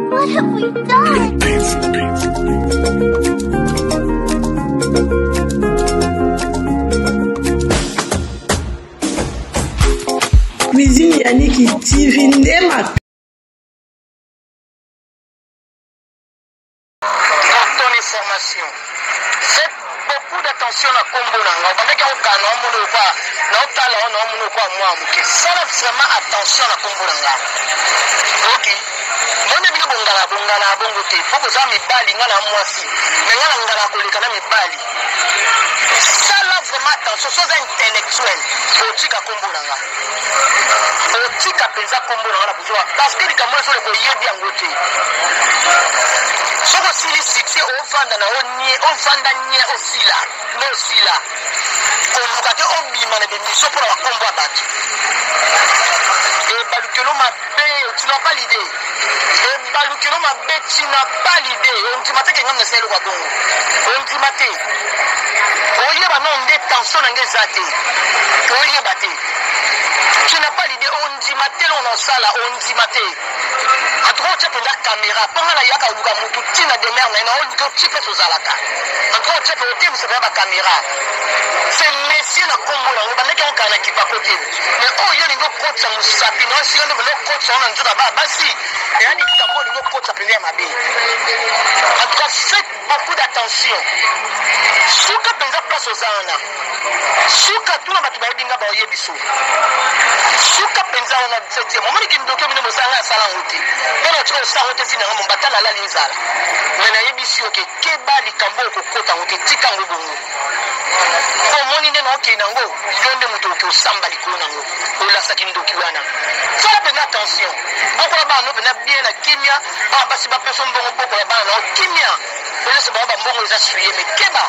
What have we done? Cuisine Yannick TV Ndema. Pour ton information, faites beaucoup d'attention à Combo Nanga. On va dire qu'on a un mono quoi, non tala on a un mono quoi moi muke. Ça là vraiment attention à Combo Nanga. Ok. Mon début bongala bongote. Pourquoi ça me bali ngana moi si. Mais ngana ngala koleka na me bali. Ça là vraiment attention, chose intellectuelle. Otika Combo Nanga. Otika penza Combo Nanga na besoin parce que les camarades sont les boyebi en côté. Soko sili siksi ovanda na onye ovanda nye osila no sila konukate obima na bemiso pour la combo battu et balukelo mabe tu n'as pas l'idée et balukelo mabe tu n'as pas l'idée on dit maté que ngam selo kwa bongo on dit maté oye ba non de tension na ngezate oye baté tu n'as pas l'idée on dit maté on en sala on dit maté en tout cas, tu as la caméra. Pendant la yaka, tu as des mères, tu peux aux alaka. En tout cas, tu peux faire la caméra. C'est messieurs la combo, on va mettre un canard qui va côté. Mais oh, il y a une côte sans sapin, si on a une côte sans un jour là-bas, basi. Et un tambour, une côte sans à ma bille. En tout cas, faites beaucoup d'attention. Souka penza place aux ana. Souka tout le monde va dire que vous biso. Souka penza on a 17e. Moment qui nous documente nous ça à sala route. Pela tu ça route si na mbata la linzala. Mais na yebisi oke keba likambo ko kota oke tika ngobongo. Ko moni ne no ke nango yonde muto ko samba likona ngo. Ola sakindo kiwana. Fala penza attention. Boko ba no pena bien na kimia, ba basi ba person bongo boko ba na kimia. Ola se ba mbongo za suye mais keba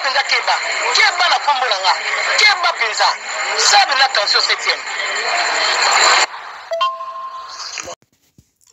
penza keba la kombo langa keba penza ça de l'attention 7e.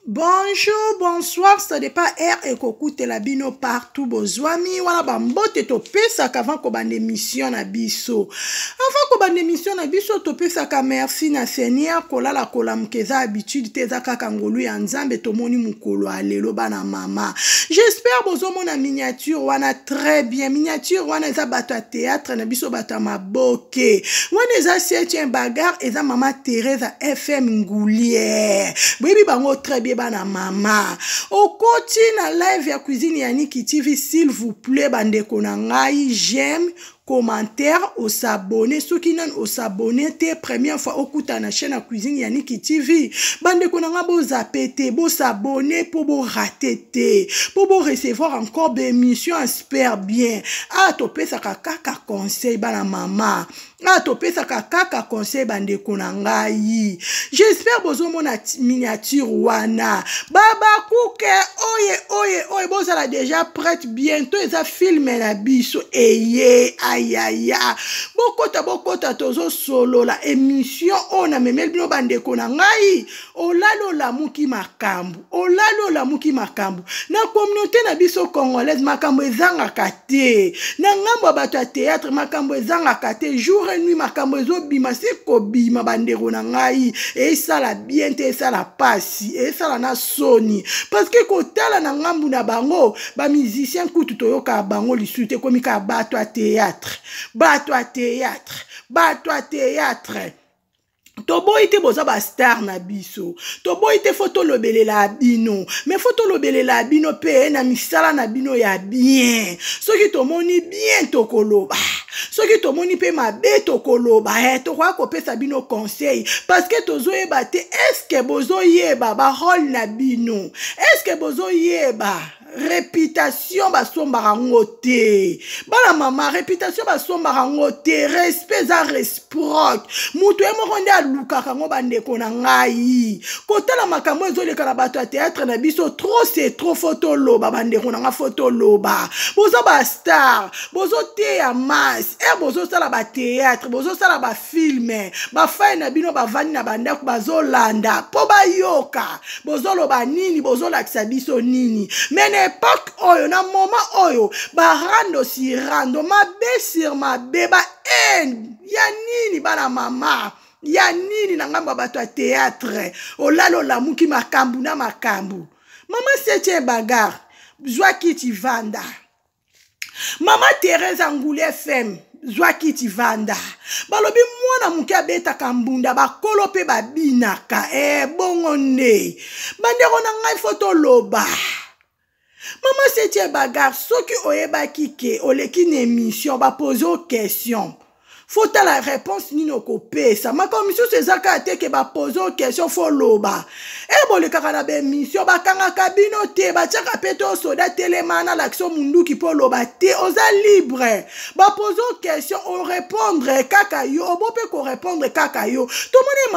Bonjour, bonsoir, ça dépend R et Kokoute la bino partout bozwami wala bambote to pesa avant ko bande émission na biso. Avant ko bande émission na biso to pesa ka merci na Seigneur kola la kola mkeza habitude teza kaka ngolu ya nzambe to moni mukolo alelo bana mama. J'espère bozo mona miniature wana très bien. Miniature wana eza bato a théâtre na biso bato maboke. Wana eza 7e bagarre eza mama Teresa FM Ngoulière. Bibi bango très bien bana mama. Okoti na live ya Cuisine Yannick TV s'il vous plaît bandeko na ngai j'aime commentaire au s'abonner ceux qui n'ont au s'abonner te première fois okuta na chaîne à Cuisine Yannick TV bandeko na nga bo zapete bo s'abonner pour bo rater te pour bo recevoir encore des émissions super bien ah to pesa kaka conseil bana mama ah to pesa kaka conseil bandeko na ngai j'espère bozo mona miniature wana baba kuke oye boza la déjà prête bientôt eza film na biso eye ayaya bokota tozo solo la émission on a memel bino bandeko na ngai olalo la muki makambu na communauté na biso congolaise makambo ezanga kate na ngambo bato ya théâtre makambo ezanga kate jour et nuit makambo ezobima siko bima bandeko na ngai et ça la bien te ça la pasi et ça la na soni parce que kotala na ngambu na bango ba musicien kutu toyoka bango lisute komika bato a théâtre Tobo ite boza ba star na biso. Tobo ite photo lobele la bino. Mais photo lobele la bino pe na misala na bino ya bien. Soki tomoni bien tokoloba. Soki tomoni pe mabe tokoloba. To kwa ko pesa bino conseil parce que tozo yeba te est-ce que bozo yeba ba rôle na bino. Est-ce que bozo yeba réputation basombaka ngo te bana mama réputation basombaka ngo te respect za reciproque mutu emoko nde alukaka ngo bandeko na ngai kotala makambo ezoleka na bato ya théâtre na biso trop c'est trop photo loba bandeko na nga photo loba bozo ba star bozo te ya masse bozo sala ba théâtre bozo sala ba film ba fay na bino ba vani na bandako bazolanda po bayoka bozo loba nini bozo lakisa biso nini mene na époque oyo na moment oyo barando si rando mabe sur mabe ba haine ya nini bana mama ya nini na ngambo bato ya théâtre olalo lamuki makambu na makambu mama Setie Bagar zwa kiti vanda mama Teresa Ngule FM zwa kiti vanda balobi mwana muke abetaka mbunda bakolo pe babinaka bongo nde bandeko na ngai foto loba mama Setie Bagar soki oyebaki ke oleki na émission bapose o question faut la réponse nino kopesa makomiso sezaka ate ke bapose o question fo loba bolekaka na bémission bakangaka bino te batiaka pe to soda telema na l'action munduki po loba te oza libre bapose o question o répondre kaka yo obope ko répondre kaka yo tomone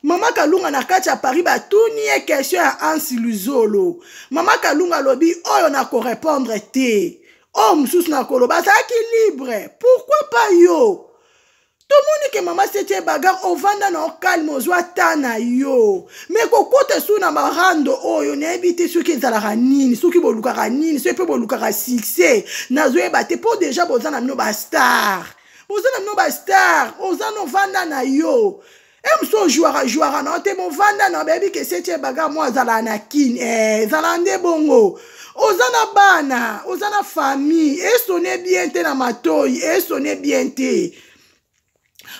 Mama Kalunga na kati ya Paris batuni e question ya Ansi Luzolo Mama Kalunga lobi oyo na ko répondre te oh msusu na koloba saki libre pourquoi pas yo tomoni ke mama Setie Bagar ovanda na calme ozwa tana yo me kokota su na marando oyo neyebi te soki ezalaka nini soki bolukaka nini soki pe bolukaka succès nazoyeba te po deja boza na bino bastar oza no vanda na yo mso jouara na te mo vanda na bebi ke Setie Bagar mo azala na kin ezala nde bongo ozana bana ozana famille esone bien te na matoi esone bien te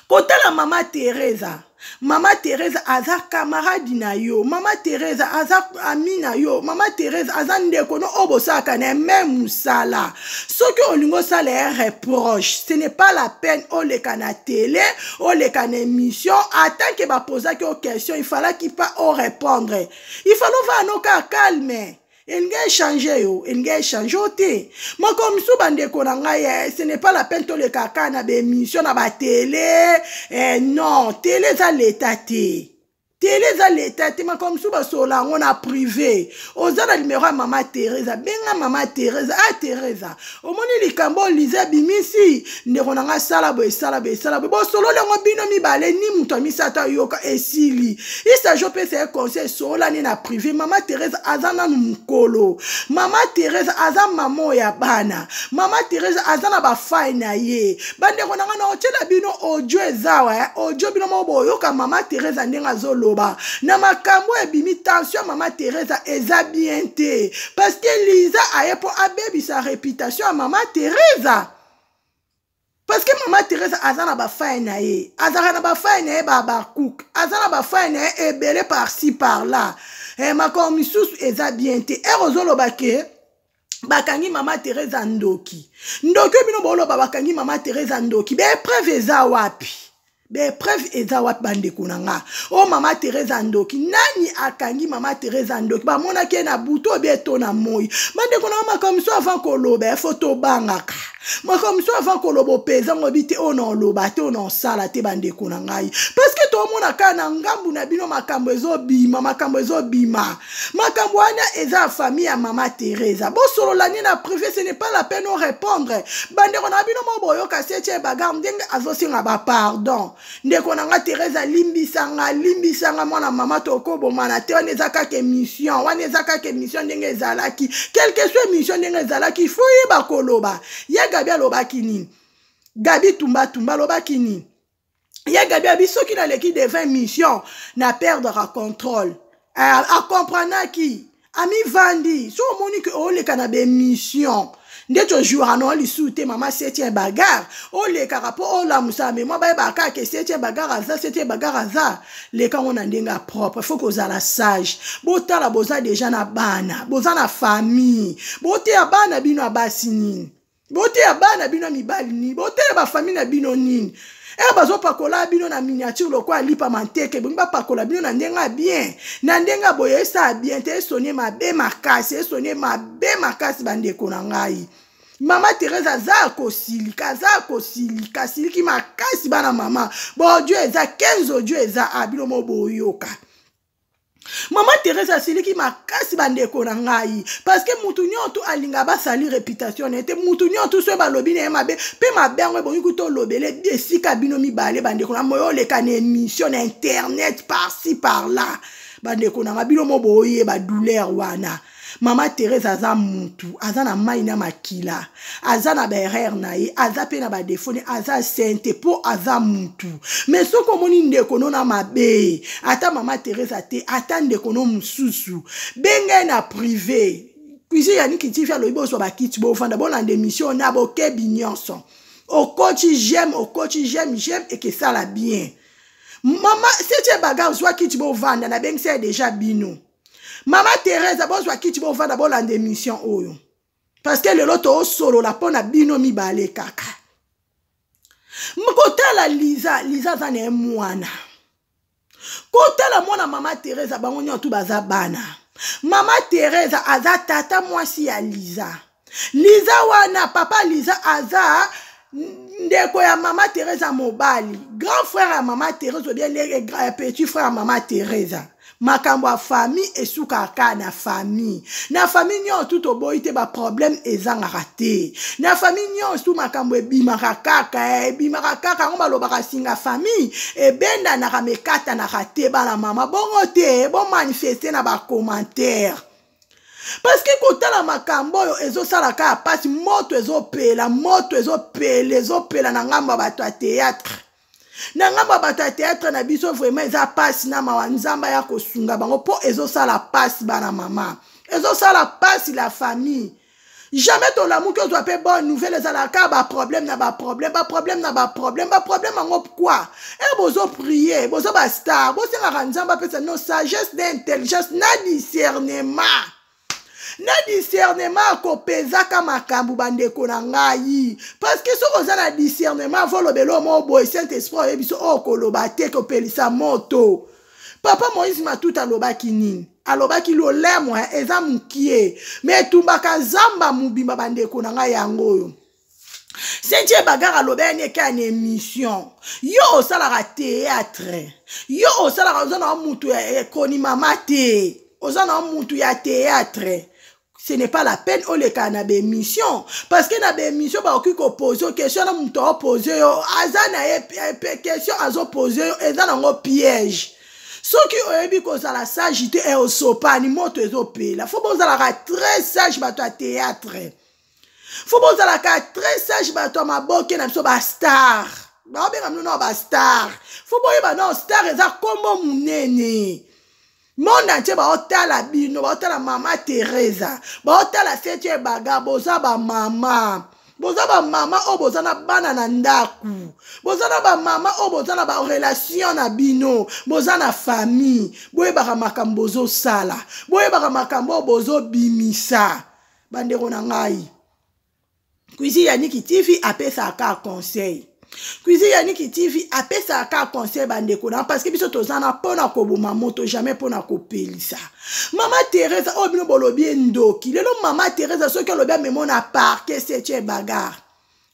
kotala mama Teresa aza camarade na yo mama Teresa aza ami na yo mama Teresa aza ndeko no obosaka na même musala soki olingo sala reproche ce n'est pas la peine oleka na télé oleka na émission attend que ba poser que question il fallait qu'il pas o répondre il fallait va no ka calme Enga échanger yo, enga échanger te. Moi comme sou bandeko na ngai, ce n'est pas la peine to le kaka na be émission na ba télé. Non, télé za l'état te. Télé za l'état te, ma comme sou ba sola on a privé. Oza na numéro ya mama Teresa, benga mama Teresa, Teresa. Omoni likambo liza bimisi, ndeko na nga sala bo. Bo solo le ngobino mi bale ni muto misata yoka esili. Isa jope se conseil sola ni na privé. Mama Teresa azana mukolo. Mama Teresa azana mamo ya bana. Mama Teresa azana ba fai na ye. Bande kona nga na ochela bino audio ezawa, audio bino mo bo yoka mama Teresa ndenga zolo. Na makambo ebimi tension mama Teresa eza bien te parce que Lisa aye po abebi sa réputation à mama Teresa parce que mama Teresa azana ba faille na ye azana ba faille na ye ba cook azana ba faille na ye ebele par ci par là makambo misusu eza bien te erozolo bake bakangi mama Teresa ndoki bino bolo bakangi mama Teresa ndoki be preuve eza wapi be preuve eza wat bande kunanga o mama Teresa ndoki nani akangi mama Teresa ndoki ba mona ke na buto beto na moi bande kunanga comme ça avant koloba photo bangaka moi comme ça avant kolobo pesa ngobite ono loba te ono sala te bande kunanga parce que to mona kana ngambu na bino makambo ezo bima makambo wana eza famille ya mama Teresa bo solo la ni na privé ce n'est pas la peine de répondre bande kona bino mo boyo ka Setie Bagar ndenge azosinga ba pardon ndeko nanga Teresa limbisanga mwana mama toko bomana te wana ezaka ke mission ndenge ezalaki quelque soit mission ndenge ezalaki il faut yeba koloba ya Gabi alobaki nini Gabi tumba lobaki nini ya Gabi abisoki na leki devant mission na perdre contrôle a comprendre qui ami vandi so moni que oleka na be mission ndeto jouera no li soute mama Setie Bagar oleka rapo ola musame moi ba ka ke Setie Bagar aza le ka on ndenga propre faut que za la sage botala boza déjà na bana boza na famille bote ya bana bino abasi nini bote ya bana bino mibali ni bote ba famille na bino nini bazo pakola bino na miniature loko alipa manteke bongi ba pakola bino na ndenga bien na ndenga boye sa bien te sonye mabe makasi bandeko na ngai mama Teresa za kosili ki makasi bana mama bo Dieu eza 15 Dieu eza abino mo boyoka mama Teresa siliki makasi bandeko na ngai parce que mutu nyoto alinga basali réputation ete mutu nyoto so balobi na mabe pe mabengo bongi kuto lobele esika bino mibale bandeko na moyo leka na émission na internet par ci par là bandeko na bino mo boye ba douleur wana Mama Thérèse aza mutu, aza na mai na makila, aza na berer na ye, aza pe na ba defone, aza sente po aza mutu. Mais so komoni ndeko no na mabe, ata Mama Thérèse ate, ata ndeko no mususu, benge na privé. Puis yani ki ti fa loibo so ba kiti bo fanda bon en démission na bo ke binyonso. Au coach j'aime et que ça la bien. Maman, si tu es bagarre, soit qui tu vas vendre, na ben c'est déjà bino. Maman Thérèse, d'abord soit qui tu vas vendre d'abord la démission oyo. Parce que le lot au solo la pona bino mi balé kaka. Mkota la Lisa zane mwana. Kota la mwana Maman Thérèse bango nyotu baza bana. Maman Thérèse aza tata mwasi ya Lisa. Lisa wana papa Lisa aza ndeko ya Maman Thérèse mobali, grand frère à Maman Thérèse ou bien les petit frère à Maman Thérèse. Makambo a famille et soukaka na famille. Na famille nyon tout oboite ba problème ezanga raté. Na famille nyon sou makambo e bimarakaka ngomba lobaka singa famille e benda na ramekata na raté ba la mama bongo te bon manifester na ba commentaire. Parce que quand la makambo ezo salaka pasi moto ezo pela na ngamba bato a théâtre. Na ngamba bato a théâtre na biso vraiment eza pasi na mawanzamba ya kosunga bango po ezo sala pasi bana mama. Ezo sala pasi la famille. Jamais ton l'amour que tu as fait bonne nouvelle ezalaka ba problème en quoi? Et bozo prier, bozo ba star, bozo nga nzamba pesa no sagesse d'intelligence na discernement. Na discernement ko pezaka makambu bandeko na ngai parce que so oza na discernement volobelo mo boy Saint-Esprit ebiso okoloba te ko pelisa moto. Papa Moïse Matuta alobaki nini? Alobaki lo lemwa eza mukie mais tumbaka zamba mubimba bandeko na ngai yango yo. Sentie bagara lobene ka une émission. Yo osala théâtre. Yo osala ozana mutu ya koni mama te. Ozana mutu ya théâtre. Ce n'est pas la peine au le cas na bémission parce que na bémission ba oki ko poser question na mutu poser yo azana question azo poser ezana ngo piège. Ceux qui oyebi ko sala sagité et au sopani moto ezopela. Faut bozala très sage bato a théâtre. Faut bozala très sage bato maboke na biso ba star. Ba obenga mno ba star. Faut boyeba non star eza kombo munene. Mon entier ba otala bino ba otala Maman Thérèse ba otala setie baga boza ba mama o boza na bana na ndaku boza na ba mama o boza na ba relation na bino boza na famille boye ba makambo bozo sala boye ba makambo bozo bimisa bandeko na ngai Kuizi Yannick TV apesa ka conseil. Kuizi Yannick TV apesa ka conseil bandeko na parce que biso tozana pona ko boma moto jamais pona ko pelisa. Maman Thérèse o bino bolobi ndoki. Lelo Maman Thérèse soki lobi memona parquet c'est bagarre.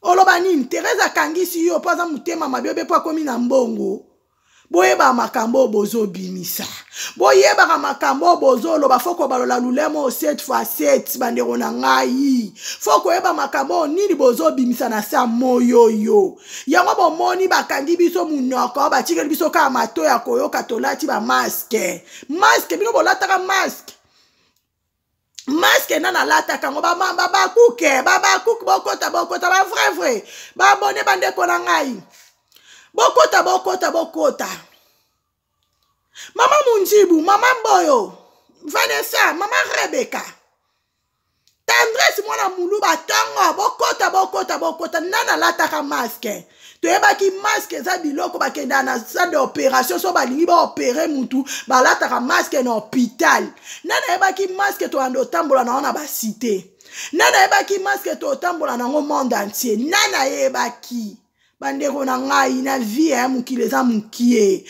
Oloba nini Thérèse kangisi yo poza mutema mabiobe po komi na mbongo. Boyeba makambo bozo bimisa. Boyeba makambo bozo loba foko balola lulemo 7x7 bandeko na ngai. Foko yeba makambo nini bozo bimisa na sa moyoyo. Yango bomoni bakangi biso munoko ba tikeli biso ka mato ya koyoka tolati ba masque. Masque bino bolataka masque. Masque nana lata kango ba kuke bokota ba vrai ba bonne bandeko na ngai. Bokota. Mama Munjibu, Mama Mboyo, Vanessa, Mama Rebecca. Tendresse mwana muluba tongo, bokota, nana lataka masque. Toyeba ki masque za biloko bakenda na salle d'opération so balingi ba opérer mutu, ba lataka masque na hôpital. Nana yeba ki masque to ando tambola na ona ba cité. Nana yeba ki masque to tambola na monde entier. Nana yeba ki bandeko na ngai na vie mukileza mukie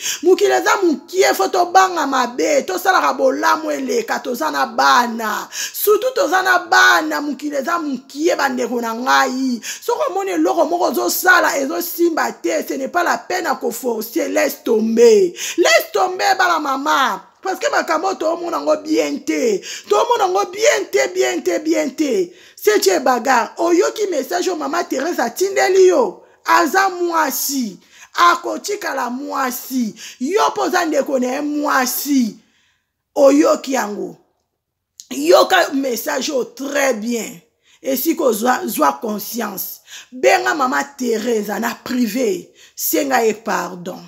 foto banga mabe to sala bolamu eleka tozana bana surtout tozana bana mukileza mukie bandeko na ngai soko mone loko moko zo sala ezo simba te ce n'est pas la peine à forcer laisse tomber bala mama parce que makambo to mona ngo bien te c'est tu bagarre oyoki message au Maman Thérèse atindeli yo aza mwasi akotika la mwasi yo poza ndeko na mwasi oyoki yango yoka message très bien. Et si ko zwa conscience, benga mama Teresa na privé, senga e pardon.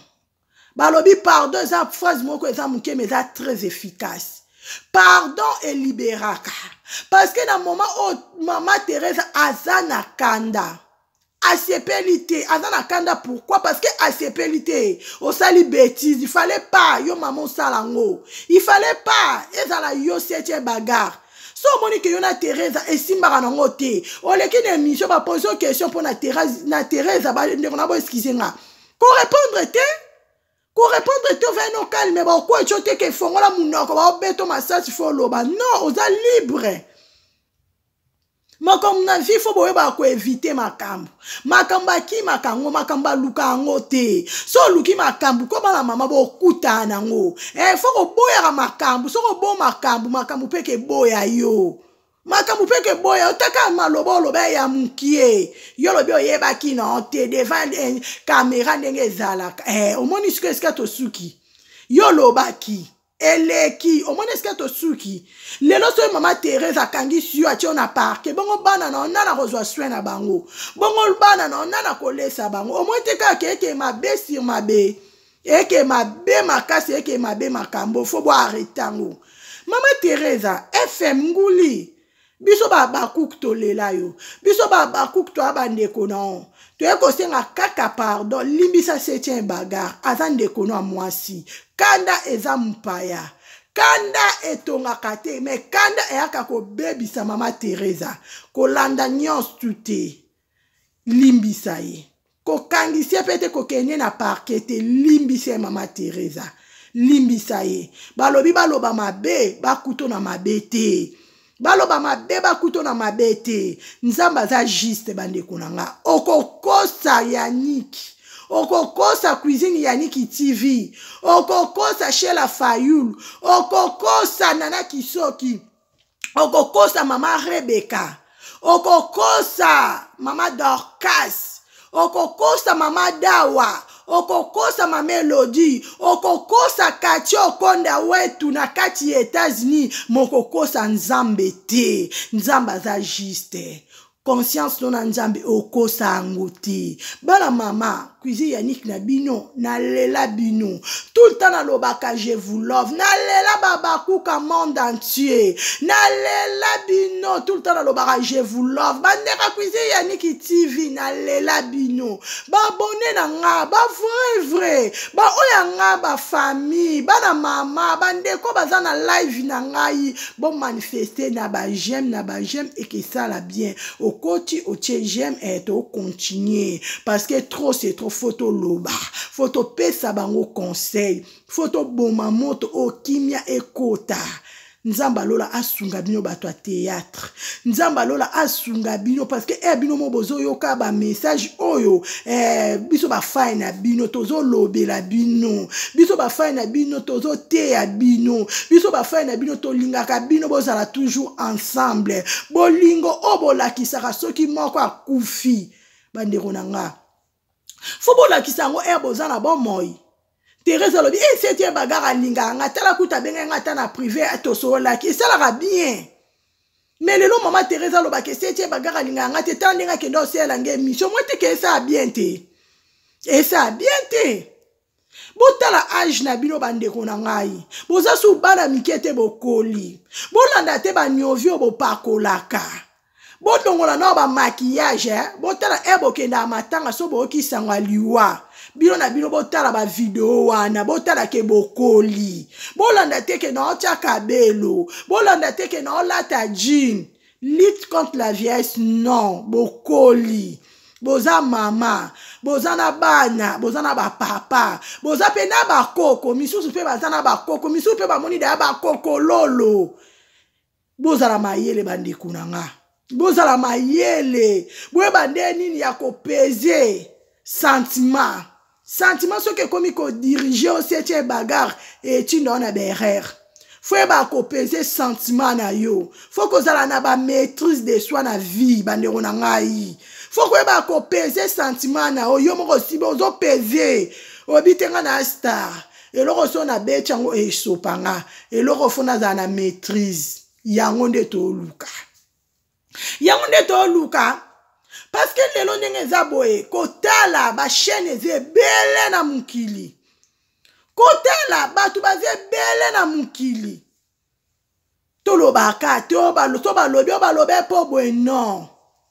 Balobi pardon, eza phrase moko eza muke mais eza très efficace. Pardon et libéraka. Parce que dans le moment où mama Teresa azana kanda, asepelité, azana kanda pourquoi? Parce que asepelité, au sali bêtise, il fallait pas, yo maman salango, il fallait pas, ezala yo septième bagarre. So moni que yona Teresa et simbara nango te. O leki na émission ba poser une question pour na Teresa ba ndeko excusez nga. Ko répondre te? Ko répondre te va no calme ba ko chote ke fongola munoko ba beto massage fo loba. Non, oza libre. Makambo na vie fo boye ba ko éviter makambo. Makamba ki makango makamba luka ngo te. So luki makambo ko bana mama bo kuta nango. Fo ko boya makambo, so ko bo makambo peke boya yo. Makambo peke boya otaka malobo loba ya mukie. Yo lobi oyeba ki na te devant caméra ndenge zalaka. Omoni sika to suki. Yo loba ki eleki omoni eske to suki lelo so mama Teresa kangi siyo ati ona parke bongo bana na ona na kozwa soin na bango bongo bana na ona na kolesa bango omoni te kaka eke mabe sur mabe eke mabe makasi eke mabe makambo fo bo arretango mama Teresa FM nguli biso ba bakuk to lela yo biso ba bakuk to abandeko na on to ekosenga kaka pardon limbisa septième bagarre azandeko na mwasi kanda eza mpaya kanda etongaka te me kanda eyaka kobebisa mama Teresa kolanda nyonso tute limbisa ye kokangisia pete kokende na parke te limbisa mama Teresa limbisa ye balobi baloba mabe bakuto na mabe te baloba mabe bakuto na mabe te nzamba za juste bandeko nanga okokosa yaniki okokosa cuisine yaniki TV okokosa chez la Fayoul okokosa nana Kisoki okokosa mama Rebecca okokosa mama Dorcas okokosa mama Dawa okokosa mama Melody okokosa kati okonda wetu na kati États-Unis mokokosa nzambe te nzamba za juste conscience non nzambe okosa angoti bana mama cuisine Yannick na bino na lela bino tout le temps na lobaka je vous love na lela babakuka monde entier na lela bino tout le temps na lobaka je vous love bandeka cuisine Yannick TV na lela bino ba abonné na nga ba vrai ba oya nga ba famille bana mama bandeko baza na live na ngai bon manifester na ba j'aime et que ça la bien Koti otie j'aime et to continuer parce que trop c'est trop photo loba photo pesa bango conseil photo boma moto o kimia ekota nzamba lola asunga bino bato a théâtre nzamba lola asunga bino parce que bino mo bozo yoka ba message oyo biso ba fai na bino tozo lobela bino biso ba fai na bino tozo te ya bino biso ba fai na bino to lingaka bino bozala toujours ensemble bolingo obola kisaka soki moko akufi bandeko nanga fo bola kisango bozana bon moi Teresa lobi septième bagarre alinga nga tala kuta benga nga ta na privé atosola ki ça la bien mais lelo mama Teresa loba ke septième bagarre alinga nga te tandinga ke ndo sela nge mission moi te ke ça bien te et ça bien te botala age na bino bandeko na ngai boza su bana mikete bokoli bolanda te ba nyovio bopakolaka botongola na ba maquillage botala bokenda matanga so bokisangwa liwa bino na bino botala ba video wana botala ke bokoli bolanda te ke na otia kabelo bolanda te ke na olata jean lutte contre la vieillesse non bokoli boza mama boza na bana boza na ba papa boza pe na ba koko misusu pe baza na ba koko misusu pe ba moni da ba koko lolo boza la mayele bandeko na nga boza la mayele boye bande nini ya ko peser sentiment soki komi ko diriger au septième bagarre et tu n'en as berère faut ba ko peser sentiment na yo faut ko zala na ba maîtrise de soi na vie bandeko na ngai faut ko ba ko peser sentiment na yo moko si bozo peser obitenga na star eloko so na bechango esopanga eloko fona za na maîtrise yango nde toluka. Yango nde toluka parce que lelo ndenge eza boye kotala ba chaîne eze ebele na mokili. Kotala bato baze ebele na mokili. Tolobaka to balobe po boye non.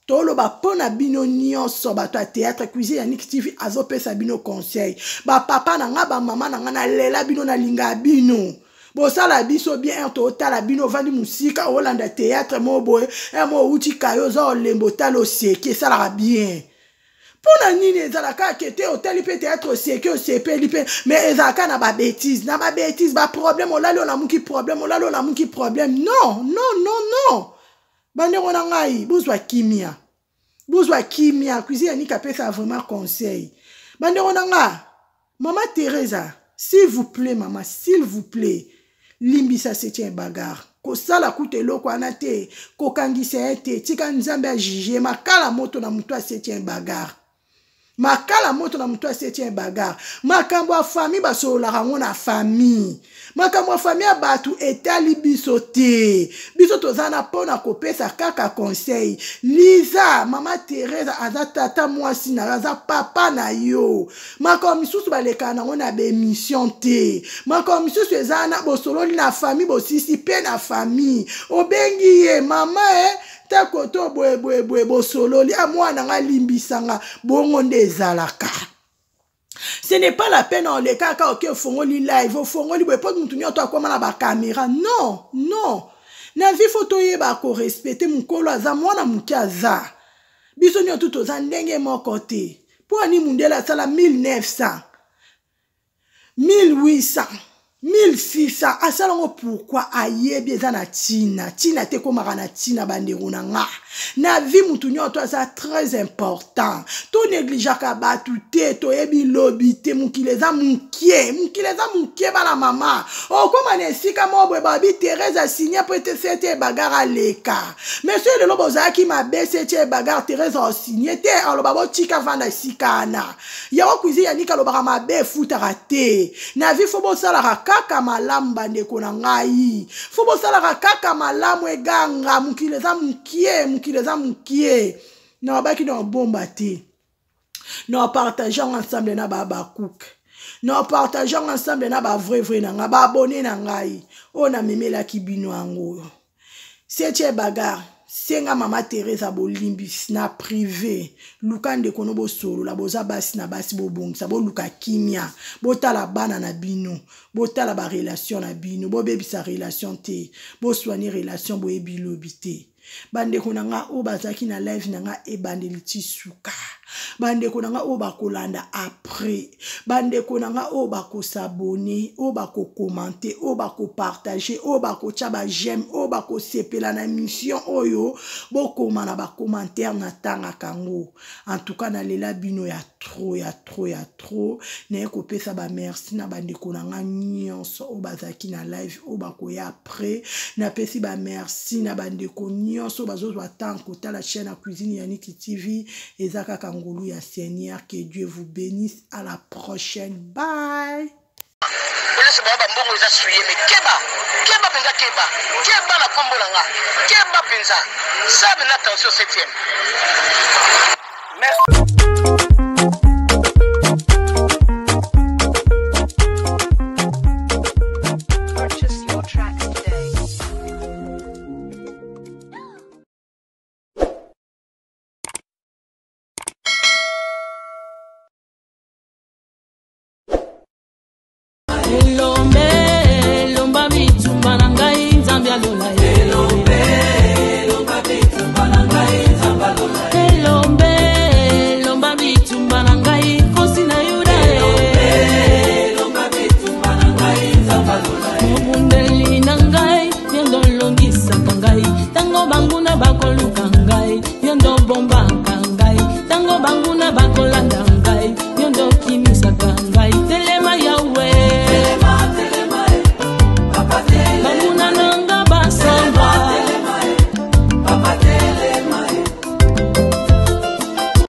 Toloba pona bino nyonso bato a théâtre cuisine ya Nick TV azopesa bino conseil. Ba papa na nga ba mama na nga na lela bino na linga bino. Bosala biso bien to tala bino vandi musika Holanda théâtre mo boye mo uti kayo zo lembo talo seke sala bien. Pona nini ezalaka kete hôtel pe théâtre seke o sepeli pe mais ezalaka na ba bêtise ba problème olalo na muki problème non. Bande on ngai bozwa kimia cuisine ya Nika pesa vraiment conseil. Bande on nga maman Teresa s'il vous plaît limbisa c'est bagarre ko sala kute loko anate ko kangisa ete tika nzambe a juger makala moto na muto a c'est bagarre. Makala moto na muto a c'est bagarre. Makambo a famille basola rango na famille. Makambo a famille abatu etali biso te. Biso tozana pona kopesa kaka conseil. Liza, mama Teresa aza tata mwasi na aza papa na yo. Makambo misusu baleka na ngona be mission te. Makambo misusu ezana bosololi na famille bosisi pe na famille. Obengi ye mama ta koto boye bosololi amwana nga limbisanga bongo nde ezalaka. Ce n'est pas la peine en les cas ok fongoli live fongoli boye pot mutu nyoto akoma na ba caméra non na vie photo ye ba ko respecter mukolo aza mwana muki aza biso nyoto toza ndenge moko te po ani mundela sala 1900 1800 1600 asalongo pourquoi ayebi eza na tina te komaka na tina bandeko na nga na vie mutu nyoto asa très important to négligeaka batu te toyebi lobi te mukile eza mukie bana mama okoma na esika mobwe babi Teresa signé po ete sete bagara leka monsieur lelo bozalaki mabe sete bagara Teresa signé te aloba botika vanda sikana yawo cuisine ya Nika alobaka mabe futaka te na vie fo bosalaka kaka malamu bandeko na ngai fo bosalaka kaka malamu eganga mukile eza mukie na baki na bomba te na partageons ensemble na ba cook na partageons ensemble na ba vrai na nga ba abonné na ngai ona memela kibino ango c'est bagarre senga mama Teresa bolimbis na privé lukande kono bo solo la boza basi na basi bo bongisa bo luka kimia botala bana na bino botala ba relation na bino bo bebisa relation te bo soigner relation bo ebilobité bande konanga o bazaki na live nanga e bande litisuka bande konanga o bakolanda après bande konanga o bako s'abonner o bako commenter o bako partager o bako tchaba j'aime o bako sepela na mission oyo boko mana ba commentaire na tanga kango en tout cas na lela bino ya trop na ko pesa ba merci na bande konanga nyonso o bazaki na live o bako ya après na pesi ba merci na bande ko nyonso bazozwa tant kota la chaîne à cuisine ya Nick TV ezaka kangolu ya Seigneur, que Dieu vous bénisse, à la prochaine, bye. Hello.